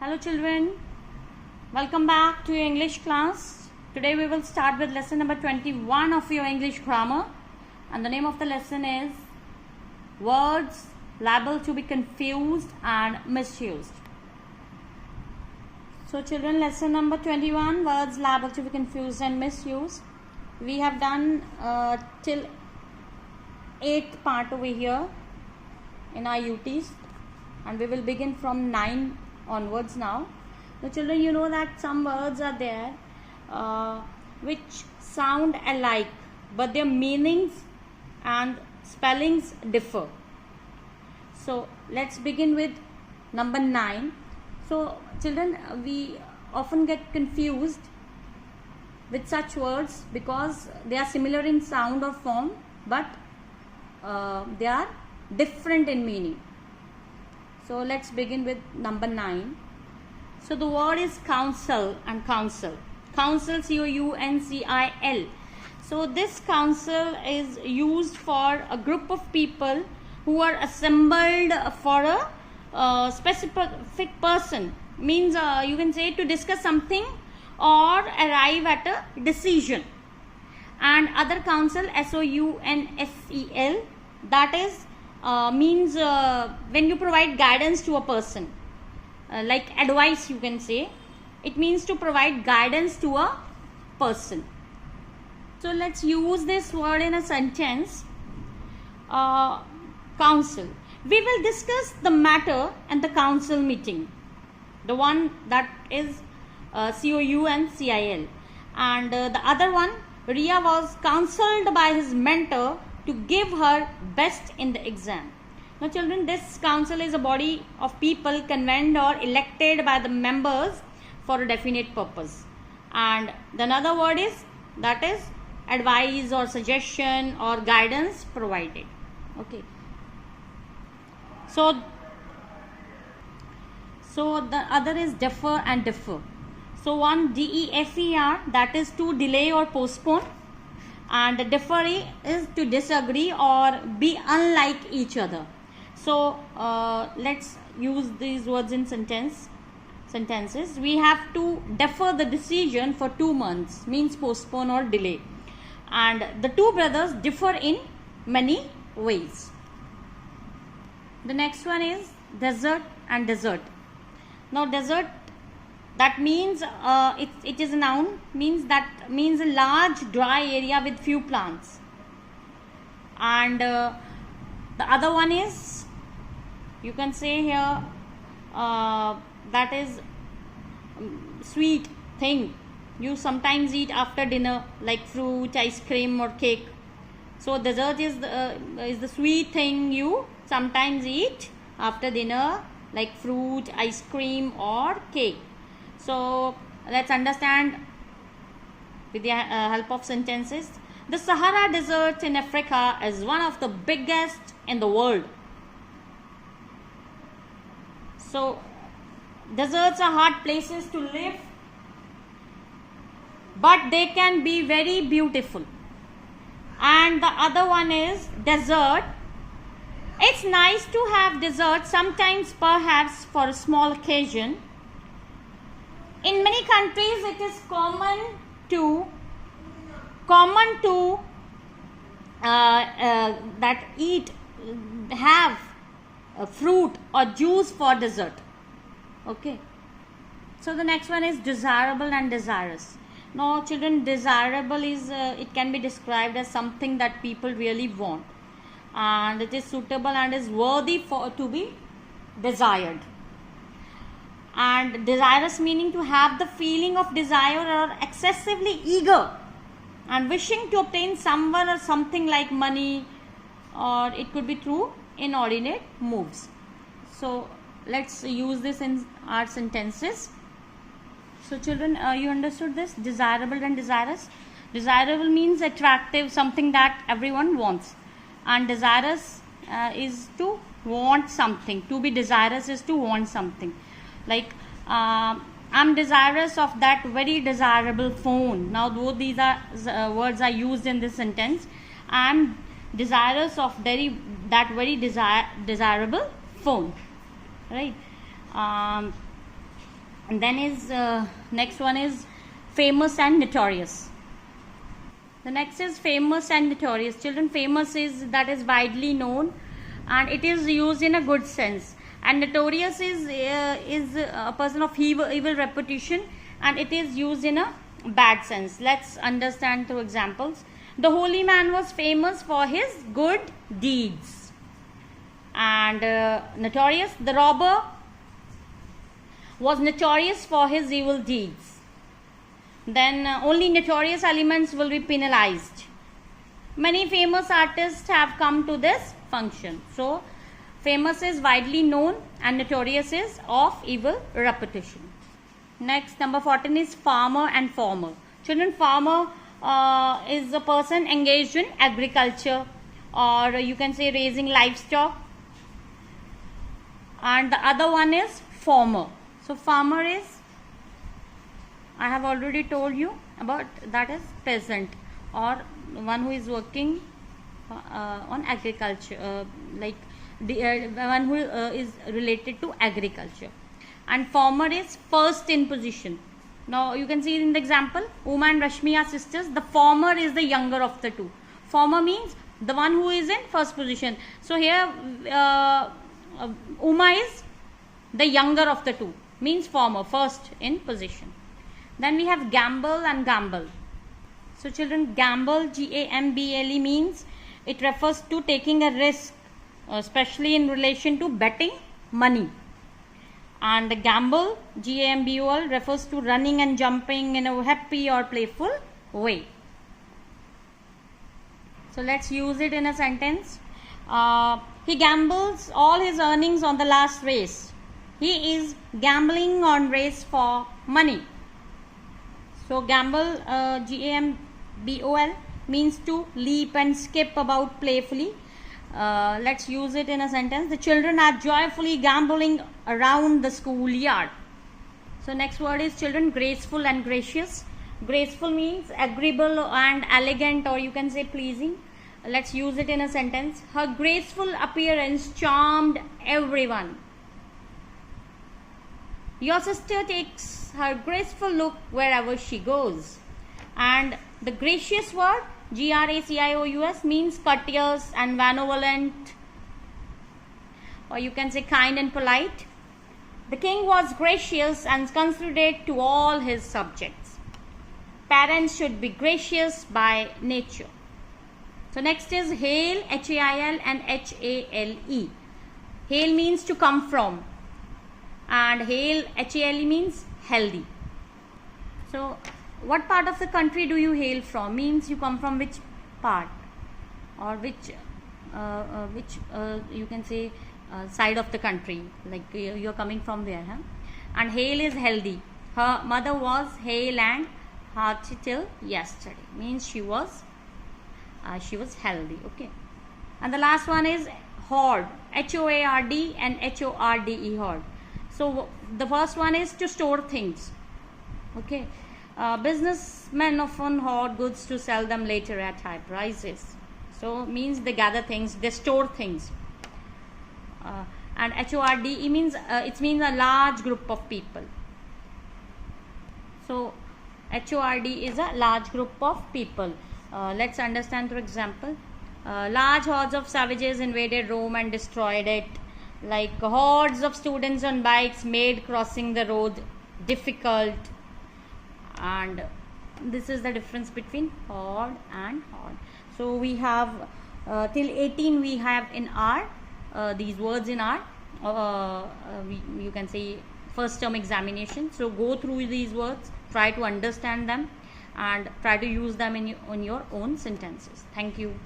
Hello children, welcome back to your English class. Today we will start with lesson number 21 of your English grammar, and the name of the lesson is words liable to be confused and misused. So children, lesson number 21, words liable to be confused and misused. We have done till 8th part over here in our UTs, and we will begin from 9 onwards now. So children, you know that some words are there which sound alike, but their meanings and spellings differ. So let's begin with number 9. So children, we often get confused with such words because they are similar in sound or form, but they are different in meaning. So let's begin with number 9. So the word is council and council. Council, C-O-U-N-C-I-L. So this council is used for a group of people who are assembled for a specific person. Means you can say to discuss something or arrive at a decision. And other council, S-O-U-N-S-E-L, that is means when you provide guidance to a person, like advice you can say, it means to provide guidance to a person. So let's use this word in a sentence. Council. We will discuss the matter and the council meeting. The one that is C-O-U-N-C-I-L, and the other one, Ria was counseled by his mentor to give her best in the exam. Now children, this council is a body of people convened or elected by the members for a definite purpose. And the another word is, that is advice or suggestion or guidance provided. Okay. So the other is defer and differ. So one, D-E-F-E-R, that is to delay or postpone. And differ is to disagree or be unlike each other. So let's use these words in sentences. We have to defer the decision for 2 months, means postpone or delay. And the two brothers differ in many ways. The next one is desert and desert. Now desert, that means it is a noun, means a large dry area with few plants. And the other one is, you can say here, that is sweet thing you sometimes eat after dinner, like fruit, ice cream or cake. So dessert is the sweet thing you sometimes eat after dinner, like fruit, ice cream or cake. So let's understand with the help of sentences. The Sahara Desert in Africa is one of the biggest in the world. So deserts are hard places to live, but they can be very beautiful. And the other one is desert. It's nice to have dessert sometimes, perhaps for a small occasion. In many countries, it is common to have a fruit or juice for dessert. Okay. So the next one is desirable and desirous. Now children, desirable is it can be described as something that people really want, and it is suitable and is worthy to be desired. And desirous meaning to have the feeling of desire or excessively eager and wishing to obtain someone or something like money, or it could be through inordinate moves. So let's use this in our sentences. So children, you understood this, desirable and desirous. Desirable means attractive, something that everyone wants, and desirous is to want something. To be desirous is to want something. Like I'm desirous of that very desirable phone. Now both these are words are used in this sentence. I'm desirous of that very desirable phone, right? And then is next one is famous and notorious. The next is famous and notorious. Children, famous is that is widely known and it is used in a good sense, and notorious is a person of evil reputation and it is used in a bad sense. Let's understand through examples. The holy man was famous for his good deeds. And notorious, the robber was notorious for his evil deeds. Then only notorious elements will be penalized. Many famous artists have come to this function. So famous is widely known and notorious is of evil reputation. Next, number 14 is farmer and farmer. Children, farmer is a person engaged in agriculture, or you can say raising livestock, and the other one is farmer. So farmer is, I have already told you about, that is peasant or one who is working on agriculture, like the one who is related to agriculture. And farmer is first in position. Now you can see in the example, Uma and Rashmi are sisters. The farmer is the younger of the two. Farmer means the one who is in first position. So here Uma is the younger of the two, means farmer, first in position. Then we have gamble and gamble. So children, gamble, G-A-M-B-L-E, means it refers to taking a risk, especially in relation to betting money. And gamble, G-A-M-B-O-L, refers to running and jumping in a happy or playful way. So let's use it in a sentence. He gambles all his earnings on the last race. He is gambling on race for money. So gamble, G-A-M-B-O-L, means to leap and skip about playfully. Let's use it in a sentence. The children are joyfully gamboling around the schoolyard. So next word is children, graceful and gracious. Graceful means agreeable and elegant, or you can say pleasing. Let's use it in a sentence. Her graceful appearance charmed everyone. Your sister takes her graceful look wherever she goes. And the gracious word, G-R-A-C-I-O-U-S, means courteous and benevolent, or you can say kind and polite. The king was gracious and considerate to all his subjects. Parents should be gracious by nature. So next is hail, H-A-I-L and H-A-L-E. Hail means to come from, and hail, H-A-L-E, means healthy. So what part of the country do you hail from? Means you come from which part, or which you can say side of the country, like you are coming from there, huh? And hail is healthy. Her mother was hale and hearty till yesterday, means she was healthy. Okay. And the last one is hoard, H-O-A-R-D and H-O-R-D-E, hoard. So the first one is to store things. Okay. Businessmen often hoard goods to sell them later at high prices. So means they gather things, they store things. And HORDE means it means a large group of people. So HORD is a large group of people. Let's understand through example. Large hordes of savages invaded Rome and destroyed it. Like hordes of students on bikes made crossing the road difficult. And this is the difference between horde and horde. So we have till 18 we have in R, these words in R, you can say first term examination. So go through these words, try to understand them and try to use them in your own sentences. Thank you.